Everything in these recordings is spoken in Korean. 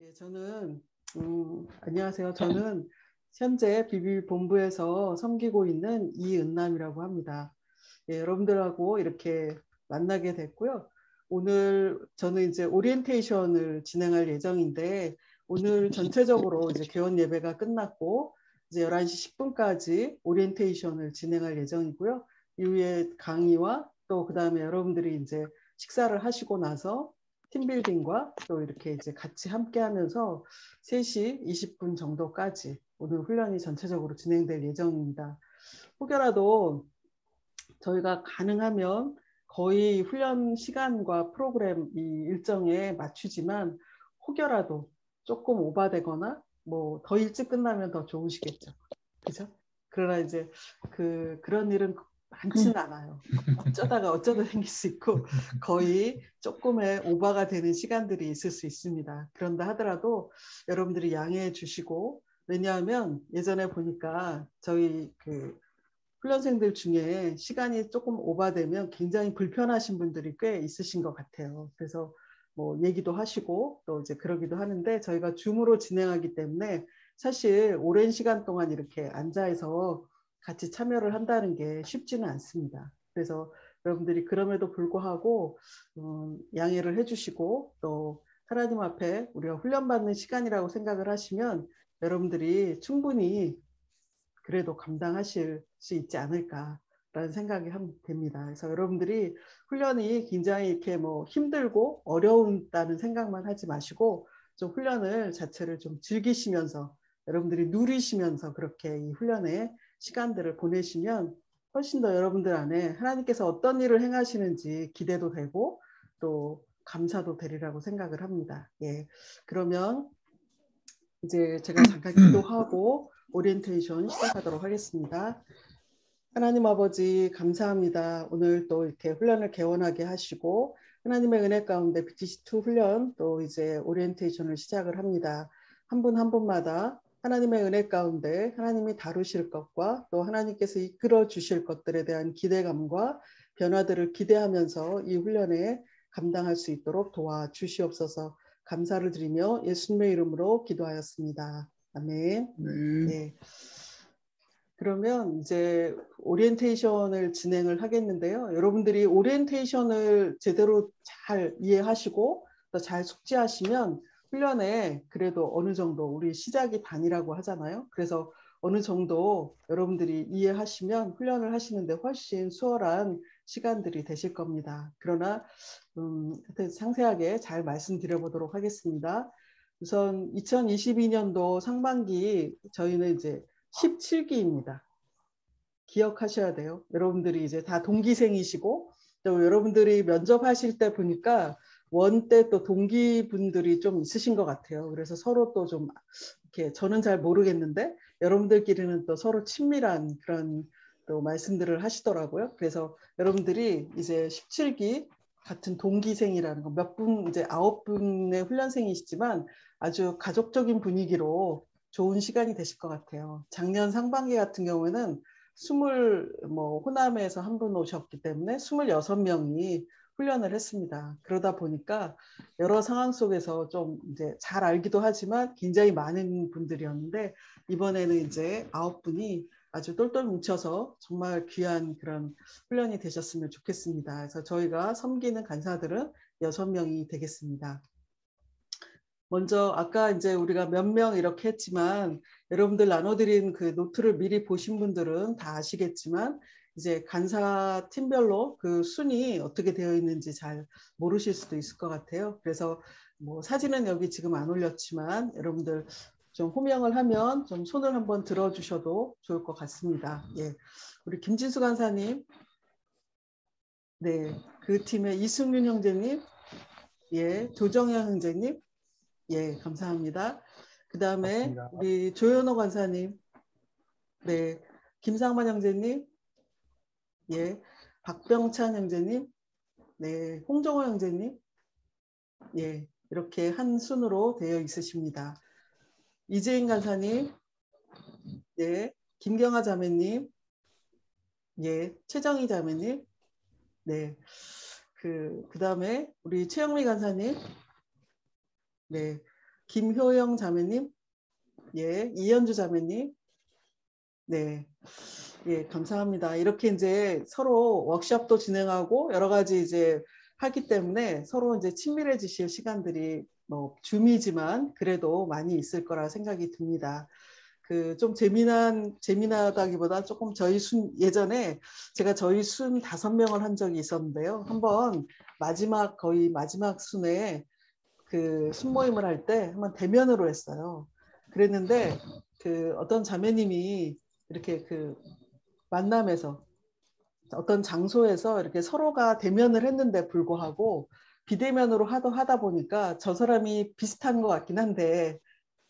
예, 안녕하세요. 저는 현재 비비본부에서 섬기고 있는 이은남이라고 합니다. 예, 여러분들하고 이렇게 만나게 됐고요. 오늘 저는 이제 오리엔테이션을 진행할 예정인데, 오늘 전체적으로 이제 개원 예배가 끝났고, 이제 11시 10분까지 오리엔테이션을 진행할 예정이고요. 이후에 강의와 또 그다음에 여러분들이 이제 식사를 하시고 나서 팀빌딩과 또 이렇게 이제 같이 함께 하면서 3시 20분 정도까지 오늘 훈련이 전체적으로 진행될 예정입니다. 혹여라도 저희가 가능하면 거의 훈련 시간과 프로그램 이 일정에 맞추지만 혹여라도 조금 오바되거나 뭐 더 일찍 끝나면 더 좋으시겠죠. 그죠? 그러나 이제 그런 일은 많지는 않아요. 어쩌다 생길 수 있고 거의 조금의 오바가 되는 시간들이 있을 수 있습니다. 그런다 하더라도 여러분들이 양해해 주시고, 왜냐하면 예전에 보니까 저희 훈련생들 중에 시간이 조금 오바되면 굉장히 불편하신 분들이 꽤 있으신 것 같아요. 그래서 뭐 얘기도 하시고 또 이제 그러기도 하는데, 저희가 줌으로 진행하기 때문에 사실 오랜 시간 동안 이렇게 앉아서 같이 참여를 한다는 게 쉽지는 않습니다. 그래서 여러분들이 그럼에도 불구하고 양해를 해주시고, 또 하나님 앞에 우리가 훈련받는 시간이라고 생각을 하시면 여러분들이 충분히 그래도 감당하실 수 있지 않을까라는 생각이 됩니다. 그래서 여러분들이 훈련이 굉장히 이렇게 뭐 힘들고 어려운다는 생각만 하지 마시고, 좀 훈련을 자체를 좀 즐기시면서 여러분들이 누리시면서 그렇게 이 훈련의 시간들을 보내시면 훨씬 더 여러분들 안에 하나님께서 어떤 일을 행하시는지 기대도 되고 또 감사도 되리라고 생각을 합니다. 예, 그러면 이제 제가 잠깐 기도하고 오리엔테이션 시작하도록 하겠습니다. 하나님 아버지 감사합니다. 오늘 또 이렇게 훈련을 개원하게 하시고 하나님의 은혜 가운데 BTC2 훈련 또 이제 오리엔테이션을 시작을 합니다. 한 분 한 분마다 하나님의 은혜 가운데 하나님이 다루실 것과 또 하나님께서 이끌어 주실 것들에 대한 기대감과 변화들을 기대하면서 이 훈련에 감당할 수 있도록 도와주시옵소서. 감사를 드리며 예수님의 이름으로 기도하였습니다. 아멘. 네. 그러면 이제 오리엔테이션을 진행을 하겠는데요. 여러분들이 오리엔테이션을 제대로 잘 이해하시고 또 잘 숙지하시면 훈련에 그래도 어느 정도, 우리 시작이 반이라고 하잖아요. 그래서 어느 정도 여러분들이 이해하시면 훈련을 하시는데 훨씬 수월한 시간들이 되실 겁니다. 그러나 상세하게 잘 말씀드려보도록 하겠습니다. 우선 2022년도 상반기 저희는 이제 17기입니다. 기억하셔야 돼요. 여러분들이 이제 다 동기생이시고 또 여러분들이 면접하실 때 보니까 원 때 또 동기분들이 좀 있으신 것 같아요. 그래서 서로 또 좀 이렇게, 저는 잘 모르겠는데 여러분들끼리는 또 서로 친밀한 그런 또 말씀들을 하시더라고요. 그래서 여러분들이 이제 17기 같은 동기생이라는 거, 몇 분, 이제 9분의 훈련생이시지만 아주 가족적인 분위기로 좋은 시간이 되실 것 같아요. 작년 상반기 같은 경우에는 호남에서 한 분 오셨기 때문에 26명이 훈련을 했습니다. 그러다 보니까 여러 상황 속에서 좀 이제 잘 알기도 하지만 굉장히 많은 분들이었는데, 이번에는 이제 9분이 아주 똘똘 뭉쳐서 정말 귀한 그런 훈련이 되셨으면 좋겠습니다. 그래서 저희가 섬기는 간사들은 6명이 되겠습니다. 먼저 아까 이제 우리가 몇 명 이렇게 했지만 여러분들 나눠드린 그 노트를 미리 보신 분들은 다 아시겠지만 이제 간사 팀별로 그 순위 어떻게 되어 있는지 잘 모르실 수도 있을 것 같아요. 그래서 뭐 사진은 여기 지금 안 올렸지만 여러분들 좀 호명을 하면 좀 손을 한번 들어주셔도 좋을 것 같습니다. 예, 우리 김진수 간사님, 네, 그 팀의 이승윤 형제님, 예, 조정현 형제님, 예, 감사합니다. 그 다음에 우리 조현호 관사님, 네, 김상만 형제님, 예, 박병찬 형제님, 네, 홍정호 형제님, 예, 이렇게 한 순으로 되어 있으십니다. 이재인 간사님, 예, 김경아 자매님, 예, 최정희 자매님, 네, 그 다음에 우리 최영미 간사님, 네, 김효영 자매님, 예, 이현주 자매님, 네, 예, 감사합니다. 이렇게 이제 서로 워크숍도 진행하고 여러 가지 이제 하기 때문에 서로 이제 친밀해지실 시간들이 뭐 줌이지만 그래도 많이 있을 거라 생각이 듭니다. 그 좀 재미나다기보다 조금 예전에 제가 저희 순 5명을 한 적이 있었는데요. 한번 거의 마지막 순에 그 순모임을 할 때 한번 대면으로 했어요. 그랬는데 그 어떤 자매님이 이렇게 그 만남에서 어떤 장소에서 이렇게 서로가 대면을 했는데 불구하고 비대면으로 하다 보니까 저 사람이 비슷한 것 같긴 한데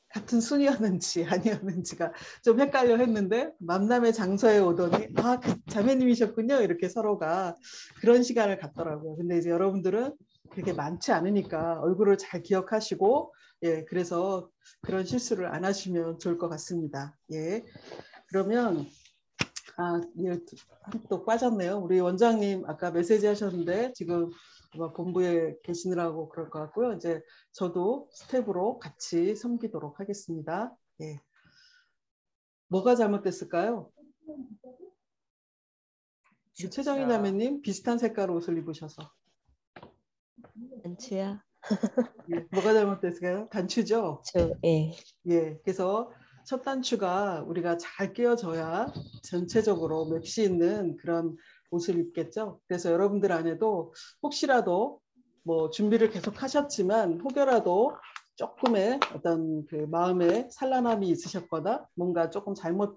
같은 순이었는지 아니었는지가 좀 헷갈려 했는데 만남의 장소에 오더니 그 자매님이셨군요. 이렇게 서로가 그런 시간을 갖더라고요. 근데 이제 여러분들은 그렇게 많지 않으니까 얼굴을 잘 기억하시고 예, 그래서 그런 실수를 안 하시면 좋을 것 같습니다. 예. 그러면 예, 또 빠졌네요. 우리 원장님 아까 메시지 하셨는데 지금 본부에 계시느라고 그럴 것 같고요. 이제 저도 스텝으로 같이 섬기도록 하겠습니다. 예. 뭐가 잘못됐을까요? 최정희 자매님 비슷한 색깔 옷을 입으셔서. 단추야. 예. 뭐가 잘못됐을까요? 단추죠? 예. 예. 그래서 첫 단추가 우리가 잘 끼워져야 전체적으로 맵시 있는 그런 옷을 입겠죠. 그래서 여러분들 안에도 혹시라도 뭐 준비를 계속 하셨지만 혹여라도 조금의 어떤 그 마음의 산란함이 있으셨거나 뭔가 조금 잘못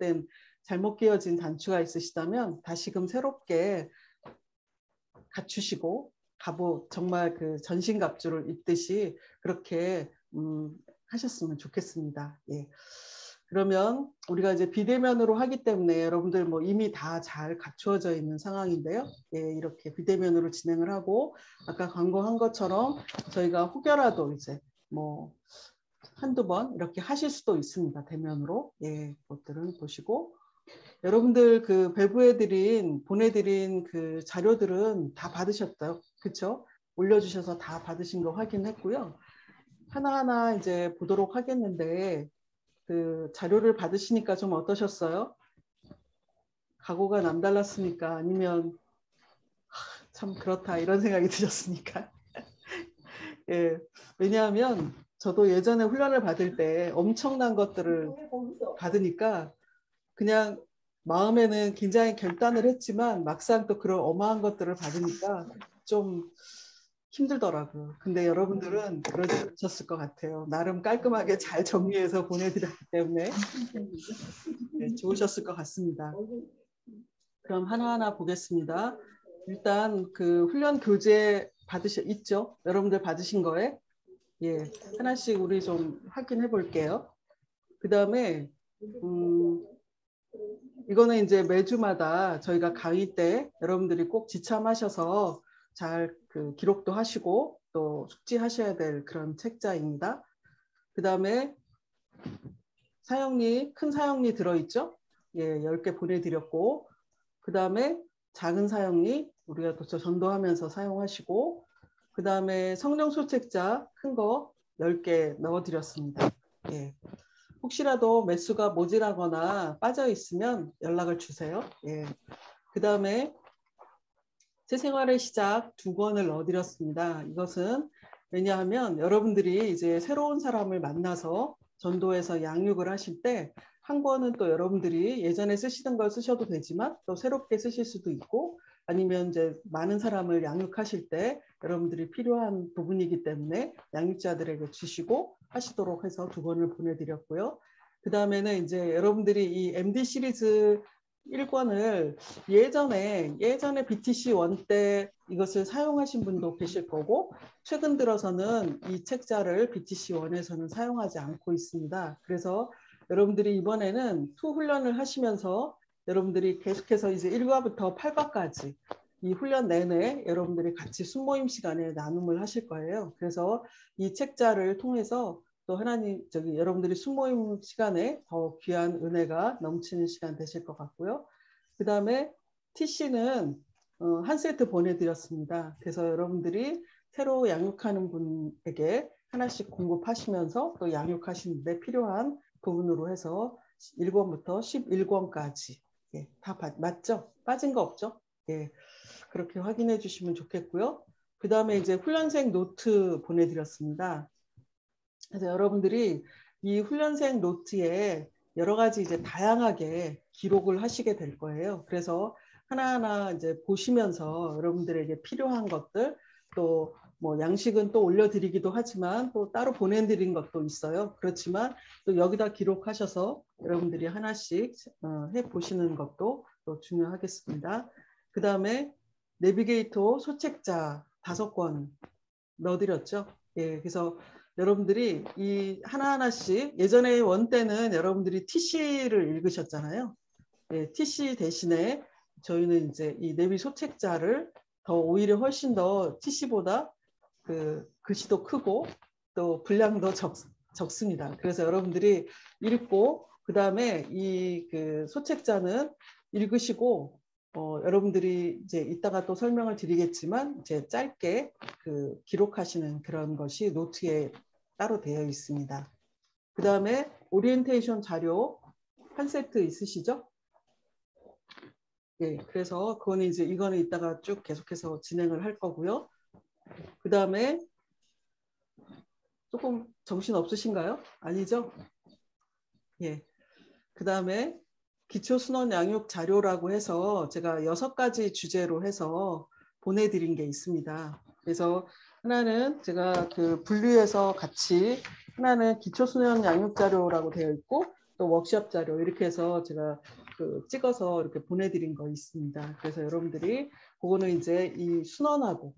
끼워진 단추가 있으시다면 다시금 새롭게 갖추시고 갑옷 정말 그 전신갑주를 입듯이 그렇게 하셨으면 좋겠습니다. 예. 그러면 우리가 이제 비대면으로 하기 때문에 여러분들 뭐 이미 다 잘 갖추어져 있는 상황인데요. 예, 이렇게 비대면으로 진행을 하고 아까 광고한 것처럼 저희가 혹여라도 이제 뭐 한두 번 이렇게 하실 수도 있습니다. 대면으로. 예, 그것들은 보시고 여러분들 그 보내드린 그 자료들은 다 받으셨죠? 그렇죠? 올려주셔서 다 받으신 거 확인했고요. 하나하나 이제 보도록 하겠는데 그 자료를 받으시니까 좀 어떠셨어요? 각오가 남달랐습니까? 아니면 참 그렇다 이런 생각이 드셨습니까? 예, 왜냐하면 저도 예전에 훈련을 받을 때 엄청난 것들을 받으니까 그냥 마음에는 굉장히 결단을 했지만 막상 또 그런 어마한 것들을 받으니까 좀 힘들더라고요. 근데 여러분들은 그러지 않으셨을 것 같아요. 나름 깔끔하게 잘 정리해서 보내드렸기 때문에 네, 좋으셨을 것 같습니다. 그럼 하나하나 보겠습니다. 일단 그 훈련 교재 있죠? 여러분들 받으신 거에 예, 하나씩 우리 좀 확인해 볼게요. 그 다음에 이거는 이제 매주마다 저희가 강의 때 여러분들이 꼭 지참하셔서 잘 그 기록도 하시고 또 숙지하셔야 될 그런 책자입니다. 그 다음에 큰 사형리 들어있죠? 예, 10개 보내드렸고 그 다음에 작은 사형리 우리가 또 전도하면서 사용하시고 그 다음에 성령 소책자 큰 거 10개 넣어드렸습니다. 예. 혹시라도 매수가 모자라거나 빠져 있으면 연락을 주세요. 예. 그 다음에 새 생활의 시작 2권을 넣어드렸습니다. 이것은 왜냐하면 여러분들이 이제 새로운 사람을 만나서 전도해서 양육을 하실 때 한 권은 또 여러분들이 예전에 쓰시던 걸 쓰셔도 되지만 또 새롭게 쓰실 수도 있고 아니면 이제 많은 사람을 양육하실 때 여러분들이 필요한 부분이기 때문에 양육자들에게 주시고 하시도록 해서 2권을 보내드렸고요. 그 다음에는 이제 여러분들이 이 MD 시리즈 1권을 예전에 BTC 1 때 이것을 사용하신 분도 계실 거고 최근 들어서는 이 책자를 BTC 1에서는 사용하지 않고 있습니다. 그래서 여러분들이 이번에는 훈련을 하시면서 여러분들이 계속해서 이제 1과부터 8과까지 이 훈련 내내 여러분들이 같이 순모임 시간에 나눔을 하실 거예요. 그래서 이 책자를 통해서 또 여러분들이 순모임 시간에 더 귀한 은혜가 넘치는 시간 되실 것 같고요. 그 다음에 TC는 한 세트 보내드렸습니다. 그래서 여러분들이 새로 양육하는 분에게 하나씩 공급하시면서 또 양육하시는데 필요한 부분으로 해서 1권부터 11권까지 예, 다 맞죠? 빠진 거 없죠? 예, 그렇게 확인해 주시면 좋겠고요. 그 다음에 이제 훈련생 노트 보내드렸습니다. 그래서 여러분들이 이 훈련생 노트에 여러 가지 이제 다양하게 기록을 하시게 될 거예요. 그래서 하나하나 이제 보시면서 여러분들에게 필요한 것들 또 뭐 양식은 또 올려드리기도 하지만 또 따로 보내드린 것도 있어요. 그렇지만 또 여기다 기록하셔서 여러분들이 하나씩 해보시는 것도 또 중요하겠습니다. 그 다음에 내비게이터 소책자 5권 넣어드렸죠. 예, 그래서 여러분들이 이 하나하나씩 예전에 원 때는 여러분들이 TC를 읽으셨잖아요. 예, TC 대신에 저희는 이제 이 내비 소책자를 더 오히려 훨씬 더 TC보다 그 글씨도 크고 또 분량도 적습니다. 그래서 여러분들이 읽고 그 다음에 이 그 소책자는 읽으시고 여러분들이 이제 이따가 또 설명을 드리겠지만 이제 짧게 그 기록하시는 그런 것이 노트에 따로 되어 있습니다. 그 다음에 오리엔테이션 자료 한 세트 있으시죠? 예, 그래서 그거는 이제 이거는 이따가 쭉 계속해서 진행을 할 거고요. 그 다음에 조금 정신 없으신가요? 아니죠? 예. 그 다음에 기초순원 양육 자료라고 해서 제가 6가지 주제로 해서 보내드린 게 있습니다. 그래서 하나는 제가 그 분류해서 같이 하나는 기초순원 양육 자료라고 되어 있고 또 워크숍 자료 이렇게 해서 제가 그 찍어서 이렇게 보내드린 거 있습니다. 그래서 여러분들이 그거는 이제 이 순원하고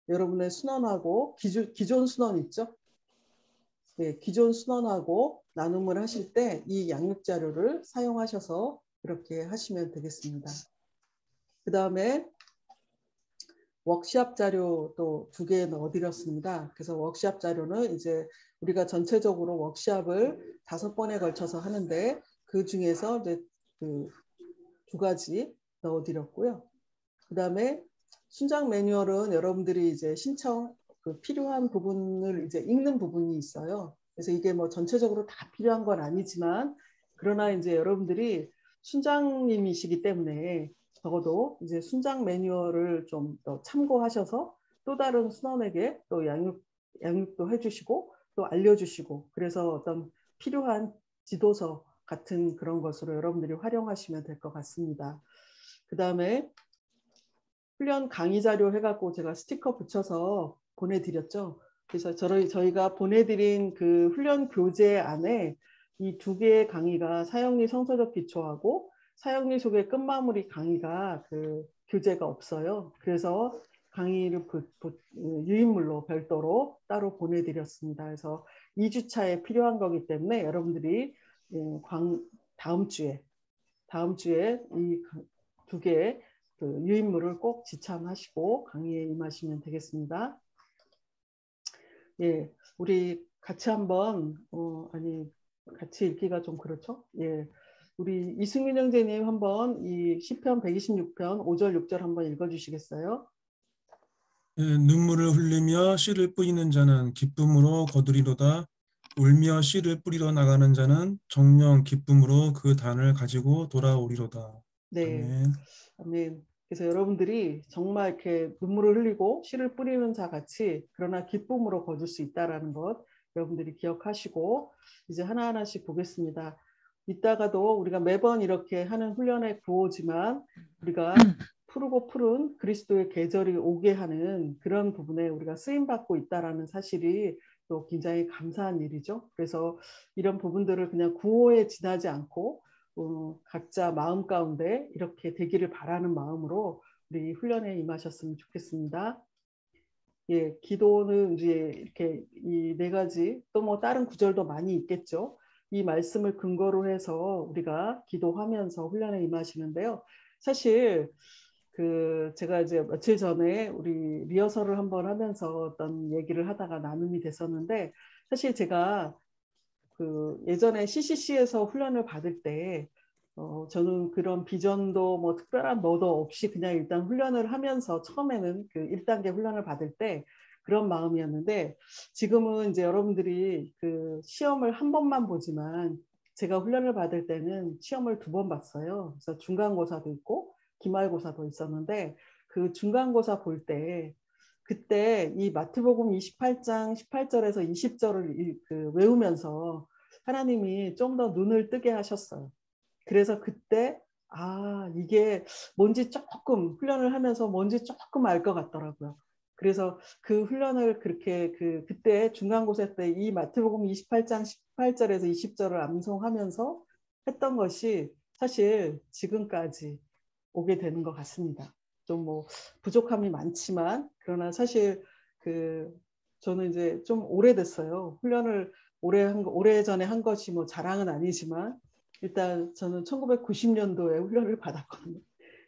여러분의 순원하고 기존 순원 있죠? 네, 기존 순원하고 나눔을 하실 때 이 양육 자료를 사용하셔서 그렇게 하시면 되겠습니다. 그 다음에 워크샵 자료 또 2개 넣어드렸습니다. 그래서 워크샵 자료는 이제 우리가 전체적으로 워크샵을 5번에 걸쳐서 하는데 그 중에서 이제 그 2가지 넣어드렸고요. 그 다음에 순장 매뉴얼은 여러분들이 이제 신청 그 필요한 부분을 이제 읽는 부분이 있어요. 그래서 이게 뭐 전체적으로 다 필요한 건 아니지만 그러나 이제 여러분들이 순장님이시기 때문에 적어도 이제 순장 매뉴얼을 좀 더 참고하셔서 또 다른 순원에게 또 양육도 해주시고 또 알려주시고 그래서 어떤 필요한 지도서 같은 그런 것으로 여러분들이 활용하시면 될 것 같습니다. 그 다음에 훈련 강의 자료 해갖고 제가 스티커 붙여서 보내드렸죠. 그래서 저희가 보내드린 그 훈련 교재 안에 이 2개의 강의가 사형리 성서적 기초하고 사형리 속의 끝마무리 강의가 그 교재가 없어요. 그래서 강의를 유인물로 별도로 따로 보내드렸습니다. 그래서 2주차에 필요한 거기 때문에 여러분들이 다음 주에 이 2개의 그 유인물을 꼭 지참하시고 강의에 임하시면 되겠습니다. 예, 우리 같이 한번 같이 읽기가 좀 그렇죠? 예, 우리 이승윤 형제님 한번 이 시편 126편 5절 6절 한번 읽어주시겠어요? 눈물을 흘리며 씨를 뿌리는 자는 기쁨으로 거두리로다. 울며 씨를 뿌리러 나가는 자는 정녕 기쁨으로 그 단을 가지고 돌아오리로다. 네, 아멘. 아멘. 그래서 여러분들이 정말 이렇게 눈물을 흘리고 씨를 뿌리는 자 같이 그러나 기쁨으로 거둘 수 있다라는 것 여러분들이 기억하시고 이제 하나하나씩 보겠습니다. 이따가도 우리가 매번 이렇게 하는 훈련의 구호지만 우리가 푸르고 푸른 그리스도의 계절이 오게 하는 그런 부분에 우리가 쓰임받고 있다라는 사실이 또 굉장히 감사한 일이죠. 그래서 이런 부분들을 그냥 구호에 지나지 않고 각자 마음 가운데 이렇게 되기를 바라는 마음으로 우리 훈련에 임하셨으면 좋겠습니다. 예, 기도는 이제 이렇게 이 4가지 또 뭐 다른 구절도 많이 있겠죠. 이 말씀을 근거로 해서 우리가 기도하면서 훈련에 임하시는데요. 사실 그 제가 이제 며칠 전에 우리 리허설을 한번 하면서 어떤 얘기를 하다가 나눔이 됐었는데 사실 제가 그 예전에 CCC에서 훈련을 받을 때 저는 그런 비전도 뭐 특별한 뭐도 없이 그냥 일단 훈련을 하면서 처음에는 그 1단계 훈련을 받을 때 그런 마음이었는데 지금은 이제 여러분들이 그 시험을 한 번만 보지만 제가 훈련을 받을 때는 시험을 2번 봤어요. 그래서 중간고사도 있고 기말고사도 있었는데 그 중간고사 볼 때 그때 이 마태복음 28장 18절에서 20절을 외우면서 하나님이 좀 더 눈을 뜨게 하셨어요. 그래서 그때 이게 뭔지 조금 훈련을 하면서 뭔지 조금 알 것 같더라고요. 그래서 그 훈련을 그렇게 그때 중간고사 때 이 마태복음 28장 18절에서 20절을 암송하면서 했던 것이 사실 지금까지 오게 되는 것 같습니다. 좀 뭐 부족함이 많지만 그러나 사실 저는 이제 좀 오래됐어요. 훈련을 오래전에 한 것이 뭐 자랑은 아니지만 일단 저는 1990년도에 훈련을 받았거든요.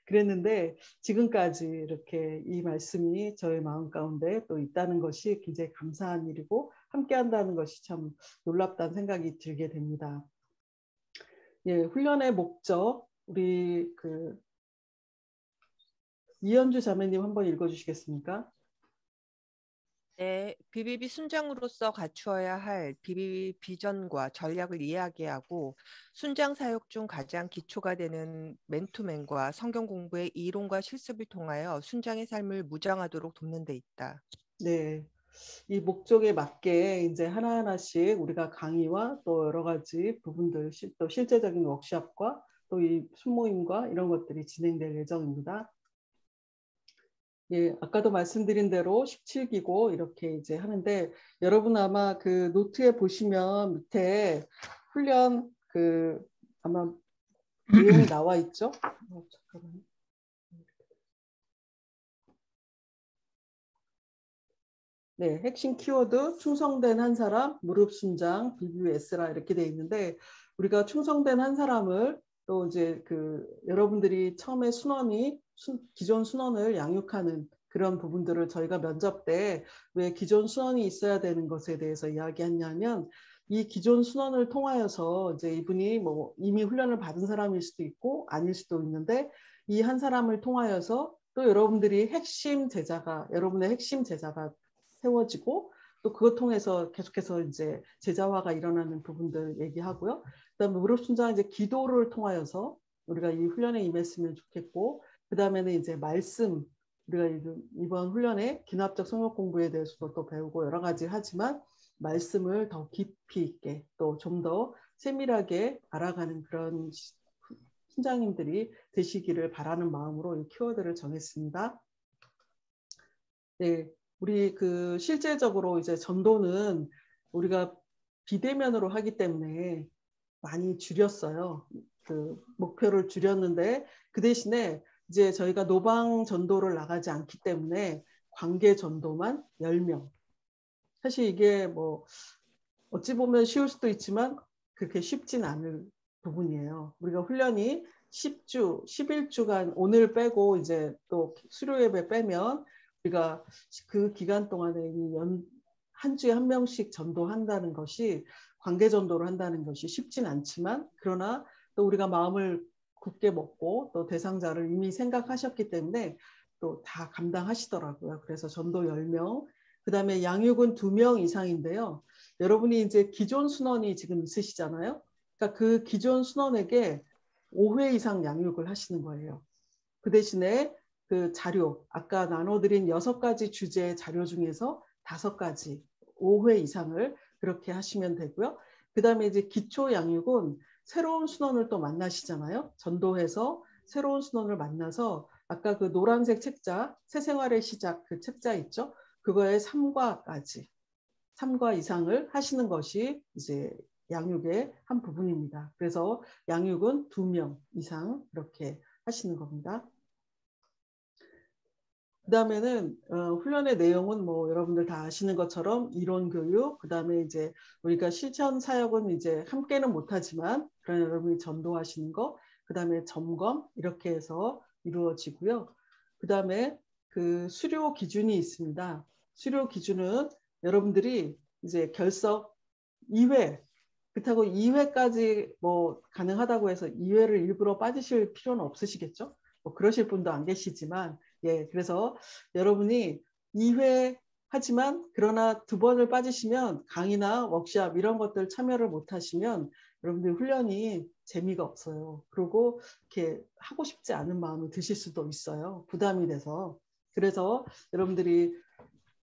그랬는데 지금까지 이렇게 이 말씀이 저의 마음 가운데 또 있다는 것이 굉장히 감사한 일이고 함께 한다는 것이 참 놀랍다는 생각이 들게 됩니다. 예, 훈련의 목적 우리 이현주 자매님 한번 읽어주시겠습니까? 네, BBB 순장으로서 갖추어야 할 BBB 비전과 전략을 이해하게 하고 순장 사역 중 가장 기초가 되는 맨투맨과 성경 공부의 이론과 실습을 통하여 순장의 삶을 무장하도록 돕는 데 있다. 네, 이 목적에 맞게 이제 하나하나씩 우리가 강의와 또 여러 가지 부분들, 또 실제적인 워크숍과 또 이 순모임과 이런 것들이 진행될 예정입니다. 예, 아까도 말씀드린 대로 17기고 이렇게 이제 하는데 여러분 아마 그 노트에 보시면 밑에 훈련 아마 내용이 나와 있죠? 잠깐만요. 네, 핵심 키워드 충성된 한 사람, 무릎 순장, BBS라 이렇게 돼 있는데 우리가 충성된 한 사람을 또 이제 여러분들이 처음에 기존 순원을 양육하는 그런 부분들을 저희가 면접 때 왜 기존 순원이 있어야 되는 것에 대해서 이야기했냐면 이 기존 순원을 통하여서 이제 이분이 뭐 이미 훈련을 받은 사람일 수도 있고 아닐 수도 있는데 이 한 사람을 통하여서 또 여러분의 핵심 제자가 세워지고 또 그것 통해서 계속해서 이제 제자화가 일어나는 부분들 얘기하고요. 그다음에 무릎 순장 이제 기도를 통하여서 우리가 이 훈련에 임했으면 좋겠고 그다음에는 이제 말씀 우리가 이번 훈련에 기납적 성역 공부에 대해서도 또 배우고 여러 가지 하지만 말씀을 더 깊이 있게 또 좀 더 세밀하게 알아가는 그런 순장님들이 되시기를 바라는 마음으로 이 키워드를 정했습니다. 네, 우리 실제적으로 이제 전도는 우리가 비대면으로 하기 때문에 많이 줄였어요. 목표를 줄였는데 그 대신에 이제 저희가 노방 전도를 나가지 않기 때문에 관계 전도만 10명. 사실 이게 뭐 어찌 보면 쉬울 수도 있지만 그렇게 쉽진 않을 부분이에요. 우리가 훈련이 10주, 11주간 오늘 빼고 이제 또 수료 예배 빼면 우리가 그 기간 동안에 한 주에 한 명씩 전도한다는 것이 관계 전도를 한다는 것이 쉽진 않지만 그러나 또 우리가 마음을 굳게 먹고 또 대상자를 이미 생각하셨기 때문에 또 다 감당하시더라고요. 그래서 전도 10명, 그다음에 양육은 2명 이상인데요. 여러분이 이제 기존 순원이 지금 있으시잖아요. 그러니까 그 기존 순원에게 5회 이상 양육을 하시는 거예요. 그 대신에 그 자료, 아까 나눠드린 6가지 주제의 자료 중에서 5가지, 5회 이상을 그렇게 하시면 되고요. 그 다음에 이제 기초 양육은 새로운 순원을 또 만나시잖아요. 전도해서 새로운 순원을 만나서 아까 그 노란색 책자, 새생활의 시작 그 책자 있죠? 그거에 3과 이상을 하시는 것이 이제 양육의 한 부분입니다. 그래서 양육은 2명 이상 이렇게 하시는 겁니다. 그 다음에는 훈련의 내용은 뭐 여러분들 다 아시는 것처럼 이론 교육, 그 다음에 이제 우리가 실천 사역은 이제 함께는 못하지만 그런 여러분이 전도하시는 거, 그 다음에 점검 이렇게 해서 이루어지고요. 그 다음에 수료 기준이 있습니다. 수료 기준은 여러분들이 이제 결석 2회, 그렇다고 2회까지 뭐 가능하다고 해서 2회를 일부러 빠지실 필요는 없으시겠죠? 뭐 그러실 분도 안 계시지만, 예, 그래서 여러분이 2회 하지만 그러나 2번을 빠지시면 강의나 워크숍 이런 것들 참여를 못 하시면 여러분들 훈련이 재미가 없어요. 그리고 이렇게 하고 싶지 않은 마음이 드실 수도 있어요. 부담이 돼서. 그래서 여러분들이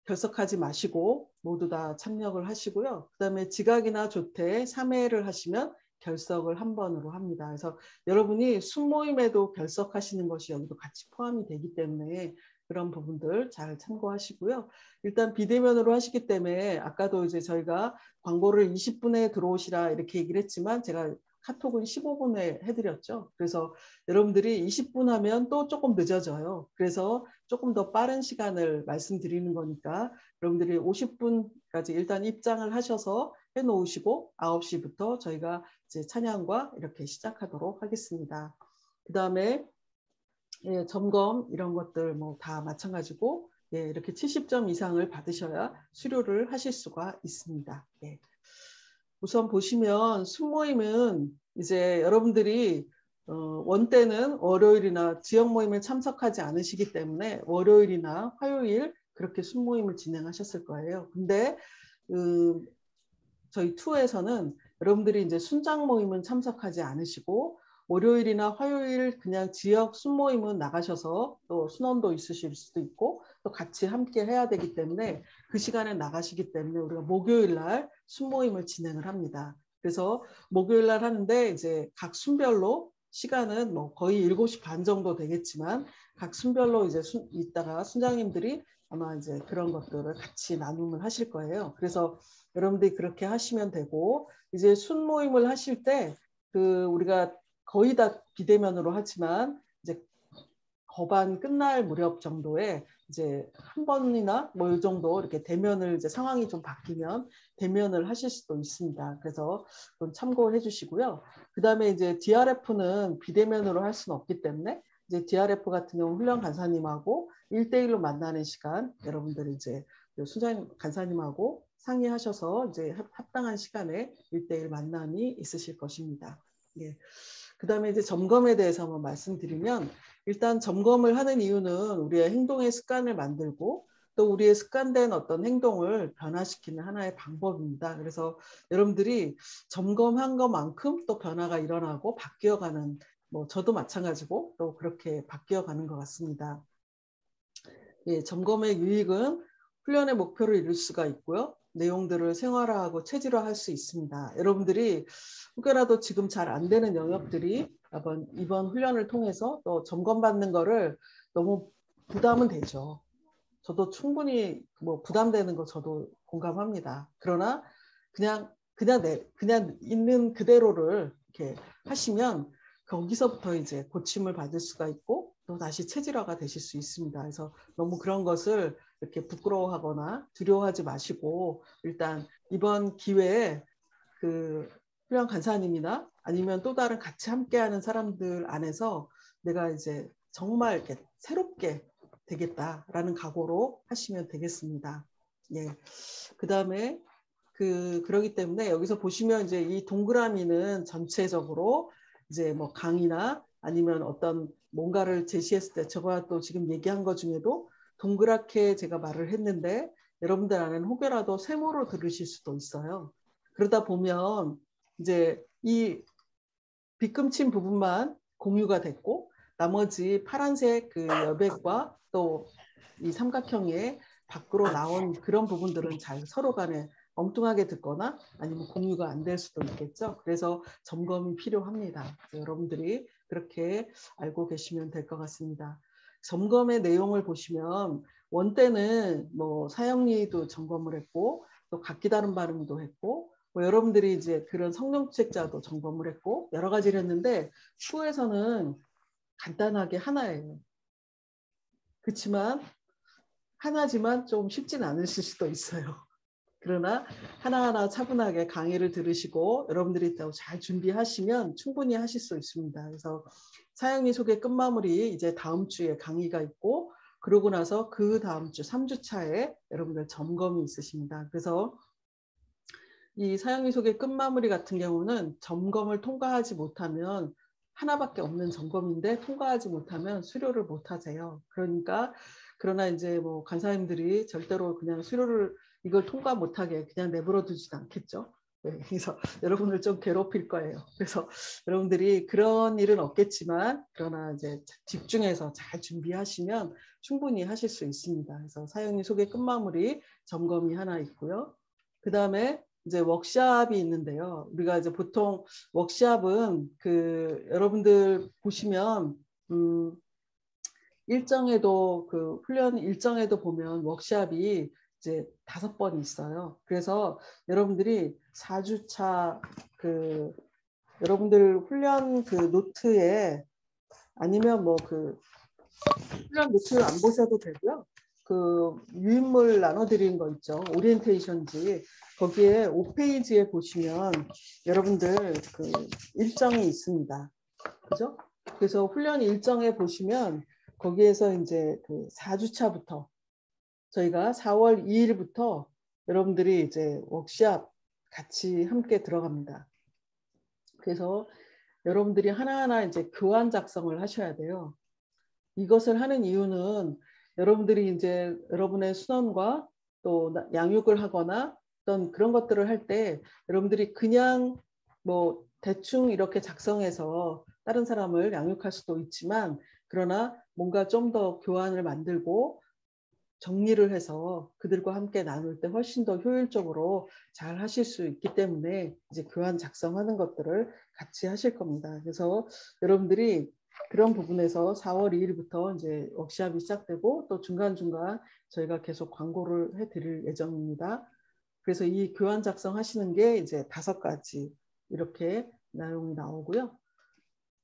결석하지 마시고 모두 다 참여를 하시고요. 그다음에 지각이나 조퇴 3회를 하시면 결석을 1번으로 합니다. 그래서 여러분이 순모임에도 결석하시는 것이 여기도 같이 포함이 되기 때문에 그런 부분들 잘 참고하시고요. 일단 비대면으로 하시기 때문에 아까도 이제 저희가 광고를 20분에 들어오시라 이렇게 얘기를 했지만 제가 카톡은 15분에 해드렸죠. 그래서 여러분들이 20분 하면 또 조금 늦어져요. 그래서 조금 더 빠른 시간을 말씀드리는 거니까 여러분들이 50분까지 일단 입장을 하셔서 해놓으시고 9시부터 저희가 이제 찬양과 이렇게 시작하도록 하겠습니다. 그 다음에 예, 점검 이런 것들 뭐 다 마찬가지고 예, 이렇게 70점 이상을 받으셔야 수료를 하실 수가 있습니다. 예. 우선 보시면 순모임은 이제 여러분들이 원 때는 월요일이나 지역 모임에 참석하지 않으시기 때문에 월요일이나 화요일 그렇게 순모임을 진행하셨을 거예요. 근데 저희 2에서는 여러분들이 이제 순장 모임은 참석하지 않으시고 월요일이나 화요일 그냥 지역 순모임은 나가셔서 또 순원도 있으실 수도 있고 또 같이 함께 해야 되기 때문에 그 시간에 나가시기 때문에 우리가 목요일 날 순모임을 진행을 합니다. 그래서 목요일 날 하는데 이제 각 순별로 시간은 뭐 거의 7시 반 정도 되겠지만 각 순별로 이제 이따가 순장님들이 아마 이제 그런 것들을 같이 나눔을 하실 거예요. 그래서 여러분들이 그렇게 하시면 되고 이제 순모임을 하실 때 우리가 거의 다 비대면으로 하지만 이제 거반 끝날 무렵 정도에 이제 한 번이나 뭐 이 정도 이렇게 대면을 이제 상황이 좀 바뀌면 대면을 하실 수도 있습니다. 그래서 그건 참고해 주시고요. 그 다음에 이제 DRF는 비대면으로 할 수는 없기 때문에 이제 DRF 같은 경우 훈련 간사님하고 1대1로 만나는 시간 여러분들이 이제 순장 간사님하고 상의하셔서 이제 합당한 시간에 1대1 만남이 있으실 것입니다. 예. 그 다음에 이제 점검에 대해서 한번 말씀드리면 일단 점검을 하는 이유는 우리의 행동의 습관을 만들고 또 우리의 습관된 어떤 행동을 변화시키는 하나의 방법입니다. 그래서 여러분들이 점검한 것만큼 또 변화가 일어나고 바뀌어가는 뭐 저도 마찬가지고 또 그렇게 바뀌어가는 것 같습니다. 예, 점검의 유익은 훈련의 목표를 이룰 수가 있고요. 내용들을 생활화하고 체질화할 수 있습니다. 여러분들이 혹여라도 지금 잘 안 되는 영역들이 이번 훈련을 통해서 또 점검받는 거를 너무 부담은 되죠. 저도 충분히 뭐 부담되는 거 저도 공감합니다. 그러나 그냥 있는 그대로를 이렇게 하시면 거기서부터 이제 고침을 받을 수가 있고 또 다시 체질화가 되실 수 있습니다. 그래서 너무 그런 것을 이렇게 부끄러워하거나 두려워하지 마시고 일단 이번 기회에 훈련 간사님이나 아니면 또 다른 같이 함께하는 사람들 안에서 내가 이제 정말 이렇게 새롭게 되겠다라는 각오로 하시면 되겠습니다. 예. 그 다음에 그러기 때문에 여기서 보시면 이제 이 동그라미는 전체적으로 이제 뭐 강의나 아니면 어떤 뭔가를 제시했을 때 제가 또 지금 얘기한 것 중에도 동그랗게 제가 말을 했는데 여러분들 안에는 혹여라도 세모로 들으실 수도 있어요. 그러다 보면 이제 이 빗금친 부분만 공유가 됐고 나머지 파란색 여백과 또 이 삼각형의 밖으로 나온 그런 부분들은 잘 서로 간에 엉뚱하게 듣거나 아니면 공유가 안 될 수도 있겠죠. 그래서 점검이 필요합니다. 여러분들이 그렇게 알고 계시면 될 것 같습니다. 점검의 내용을 보시면 원 때는 뭐 사형리도 점검을 했고 또 각기 다른 발음도 했고 뭐 여러분들이 이제 그런 성령책자도 점검을 했고 여러 가지를 했는데 수에서는 간단하게 하나예요. 그렇지만 하나지만 좀 쉽진 않으실 수도 있어요. 그러나 하나하나 차분하게 강의를 들으시고 여러분들이 잘 준비하시면 충분히 하실 수 있습니다. 그래서 사형리 소개 끝마무리 이제 다음 주에 강의가 있고 그러고 나서 그 다음 주 3주 차에 여러분들 점검이 있으십니다. 그래서 이 사형리 소개 끝마무리 같은 경우는 점검을 통과하지 못하면 하나밖에 없는 점검인데 통과하지 못하면 수료를 못 하세요. 그러나 이제 뭐 간사님들이 절대로 그냥 수료를 이걸 통과 못하게 그냥 내버려 두지도 않겠죠. 네, 그래서 여러분을 좀 괴롭힐 거예요. 그래서 여러분들이 그런 일은 없겠지만 그러나 이제 집중해서 잘 준비하시면 충분히 하실 수 있습니다. 그래서 사용리 소개 끝마무리 점검이 하나 있고요. 그 다음에 이제 워크샵이 있는데요. 우리가 이제 보통 워크샵은 그 여러분들 보시면 일정에도 그 훈련 일정에도 보면 워크샵이 이제 5번 있어요. 그래서 여러분들이 4주차 그 여러분들 훈련 그 노트에 아니면 뭐 그 훈련 노트를 안 보셔도 되고요. 그 유인물 나눠드린 거 있죠. 오리엔테이션지 거기에 5페이지에 보시면 여러분들 그 일정이 있습니다. 그죠? 그래서 훈련 일정에 보시면 거기에서 이제 그 4주차부터 저희가 4월 2일부터 여러분들이 이제 워크샵 같이 함께 들어갑니다. 그래서 여러분들이 하나하나 이제 교환 작성을 하셔야 돼요. 이것을 하는 이유는 여러분들이 이제 여러분의 순원과 또 양육을 하거나 어떤 그런 것들을 할 때 여러분들이 그냥 뭐 대충 이렇게 작성해서 다른 사람을 양육할 수도 있지만 그러나 뭔가 좀 더 교환을 만들고 정리를 해서 그들과 함께 나눌 때 훨씬 더 효율적으로 잘 하실 수 있기 때문에 이제 교환 작성하는 것들을 같이 하실 겁니다. 그래서 여러분들이 그런 부분에서 4월 2일부터 이제 워크샵이 시작되고 또 중간중간 저희가 계속 광고를 해드릴 예정입니다. 그래서 이 교환 작성하시는 게 이제 5가지 이렇게 내용이 나오고요.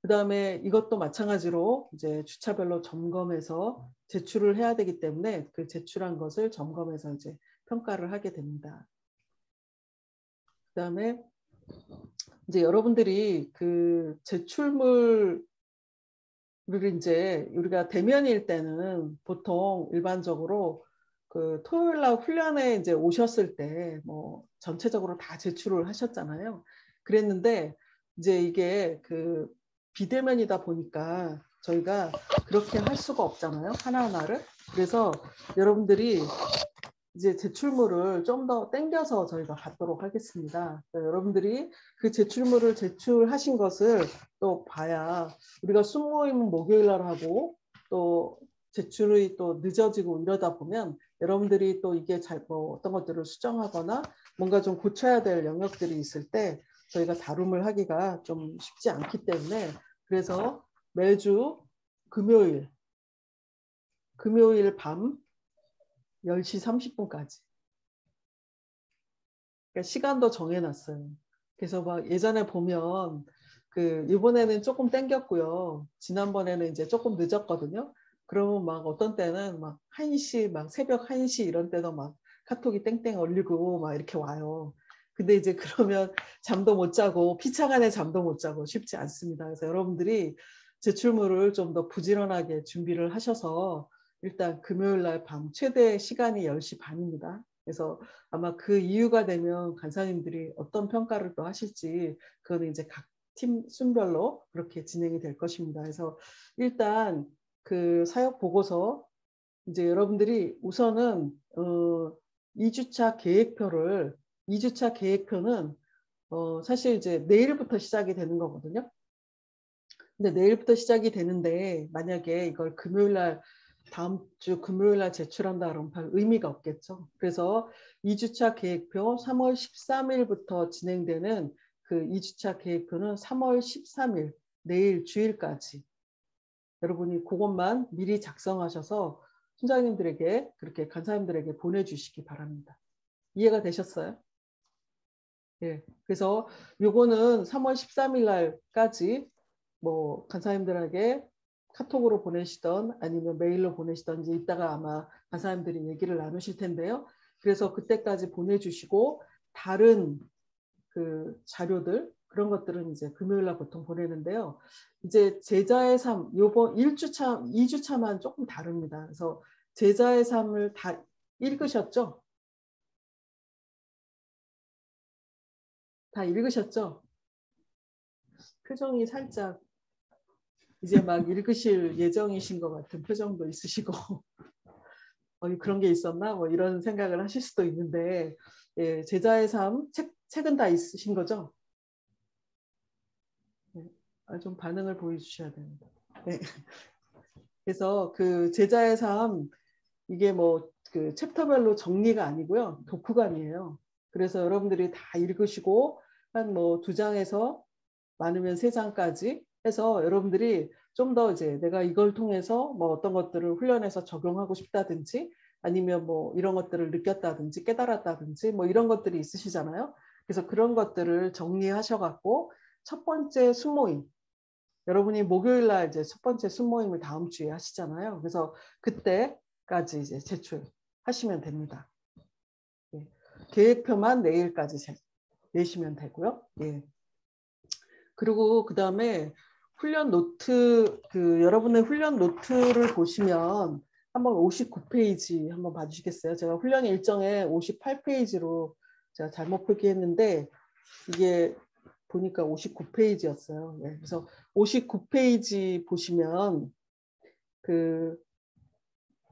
그 다음에 이것도 마찬가지로 이제 주차별로 점검해서 제출을 해야 되기 때문에 그 제출한 것을 점검해서 이제 평가를 하게 됩니다. 그 다음에 이제 여러분들이 그 제출물을 이제 우리가 대면일 때는 보통 일반적으로 그 토요일 날 훈련에 이제 오셨을 때 뭐 전체적으로 다 제출을 하셨잖아요. 그랬는데 이제 이게 그 비대면이다 보니까 저희가 그렇게 할 수가 없잖아요. 하나하나를. 그래서 여러분들이 이제 제출물을 좀 더 땡겨서 저희가 받도록 하겠습니다. 여러분들이 그 제출물을 제출하신 것을 또 봐야 우리가 순모임은 목요일 날 하고 또 제출이 또 늦어지고 이러다 보면 여러분들이 또 이게 뭐 어떤 것들을 수정하거나 뭔가 좀 고쳐야 될 영역들이 있을 때 저희가 다룸을 하기가 좀 쉽지 않기 때문에 그래서 매주 금요일 밤 10시 30분까지 그러니까 시간도 정해놨어요. 그래서 막 예전에 보면 그 이번에는 조금 땡겼고요. 지난번에는 이제 조금 늦었거든요. 그러면 막 어떤 때는 막 1시 막 새벽 1시 이런 때도 막 카톡이 땡땡 올리고 막 이렇게 와요. 근데 이제 그러면 잠도 못 자고 피차간에 잠도 못 자고 쉽지 않습니다. 그래서 여러분들이 제출물을 좀 더 부지런하게 준비를 하셔서 일단 금요일 날 밤 최대 시간이 10시 반입니다. 그래서 아마 그 이유가 되면 간사님들이 어떤 평가를 또 하실지 그거는 이제 각 팀 순별로 그렇게 진행이 될 것입니다. 그래서 일단 그 사역 보고서 이제 여러분들이 우선은 2주차 계획표는 사실 이제 내일부터 시작이 되는 거거든요. 근데 내일부터 시작이 되는데 만약에 이걸 다음 주 금요일 날 제출한다 그러면 별 의미가 없겠죠. 그래서 2주차 계획표 3월 13일부터 진행되는 그 2주차 계획표는 3월 13일 내일 주일까지 여러분이 그것만 미리 작성하셔서 순장님들에게 그렇게 간사님들에게 보내주시기 바랍니다. 이해가 되셨어요? 예. 그래서 요거는 3월 13일 날까지 뭐 간사님들에게 카톡으로 보내시던 아니면 메일로 보내시던 이제 이따가 아마 간사님들이 얘기를 나누실 텐데요. 그래서 그때까지 보내주시고 다른 그 자료들 그런 것들은 이제 금요일 날 보통 보내는데요. 이제 제자의 삶 요번 2주차만 조금 다릅니다. 그래서 제자의 삶을 다 읽으셨죠? 다 읽으셨죠? 표정이 살짝 이제 막 읽으실 예정이신 것 같은 표정도 있으시고 그런 게 있었나? 뭐 이런 생각을 하실 수도 있는데 예, 제자의 삶 책은 다 있으신 거죠? 네. 좀 반응을 보여주셔야 됩니다. 네. 그래서 그 제자의 삶 이게 뭐 그 챕터별로 정리가 아니고요. 독후감이에요. 그래서 여러분들이 다 읽으시고 한 뭐 2장에서 많으면 3장까지 해서 여러분들이 좀 더 이제 내가 이걸 통해서 뭐 어떤 것들을 훈련해서 적용하고 싶다든지 아니면 뭐 이런 것들을 느꼈다든지 깨달았다든지 뭐 이런 것들이 있으시잖아요. 그래서 그런 것들을 정리하셔갖고 첫 번째 순모임, 여러분이 목요일 날 이제 첫 번째 순모임을 다음 주에 하시잖아요. 그래서 그때까지 이제 제출하시면 됩니다. 예. 계획표만 내일까지 내시면 되고요. 예. 그리고 그 다음에 훈련 노트, 여러분의 훈련 노트를 보시면 한번 59페이지 한번 봐주시겠어요? 제가 훈련 일정에 58페이지로 제가 잘못 표기했는데 이게 보니까 59페이지였어요. 네, 그래서 59페이지 보시면 그